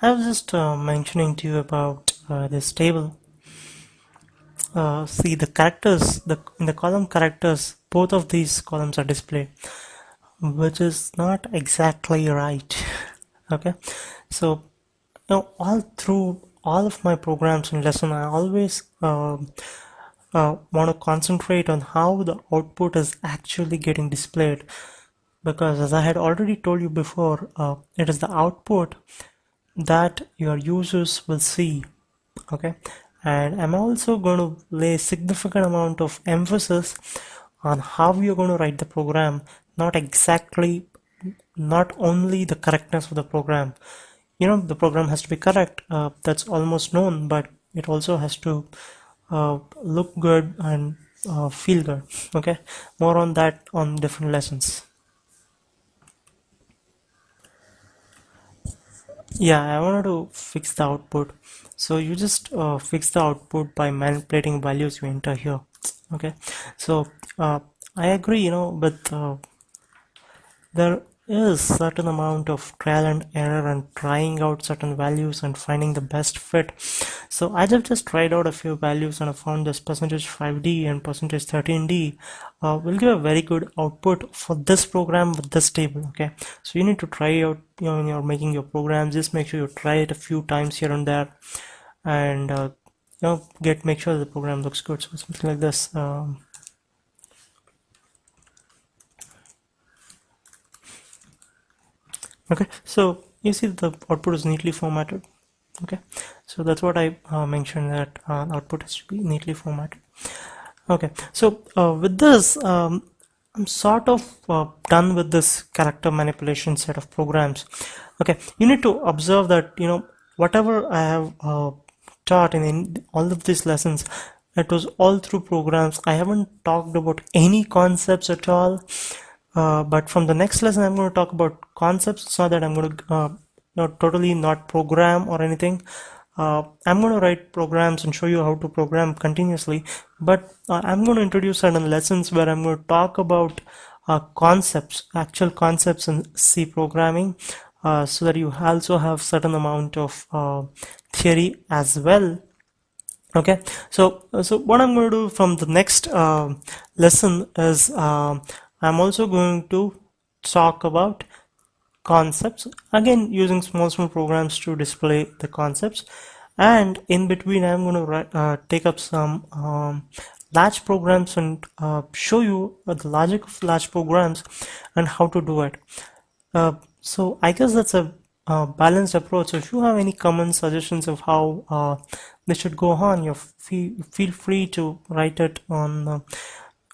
I was just mentioning to you about this table. See the characters, in the column characters, both of these columns are displayed, which is not exactly right. Okay, so all through all of my programs and lesson, I always want to concentrate on how the output is actually getting displayed, because as I had already told you before, it is the output that your users will see. Okay, and I'm also going to lay significant amount of emphasis on how you're going to write the program, not only the correctness of the program. The program has to be correct, that's almost known, but it also has to look good and feel good. Okay, more on that on different lessons. Yeah, I wanted to fix the output. So you just fix the output by manipulating values you enter here. Okay, so I agree, but there is certain amount of trial and error and trying out certain values and finding the best fit. So I just tried out a few values and I found this percentage 5D and percentage 13D will give a very good output for this program with this table. Okay, so you need to try out, when you're making your programs, just make sure you try it a few times here and there, and make sure the program looks good. So something like this. Okay, so you see the output is neatly formatted. Okay, so that's what I mentioned, that output has to be neatly formatted. Okay, so with this, I'm sort of done with this character manipulation set of programs. Okay, you need to observe that whatever I have taught in all of these lessons, it was all through programs. I haven't talked about any concepts at all. But from the next lesson, I'm going to talk about concepts. It's not that I'm going to totally not program or anything. I'm going to write programs and show you how to program continuously. But I'm going to introduce certain lessons where I'm going to talk about concepts, actual concepts in C programming, so that you also have certain amount of theory as well. Okay, so what I'm going to do from the next lesson is I'm also going to talk about concepts, again using small programs to display the concepts, and in between I'm going to take up some large programs and show you the logic of large programs and how to do it. So I guess that's a balanced approach. So if you have any comments, suggestions of how this should go on, you feel free to write it on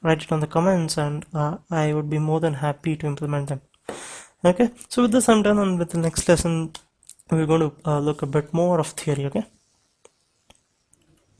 the comments, and I would be more than happy to implement them. Okay, so with this I'm done, and with the next lesson we're going to look a bit more of theory. Okay.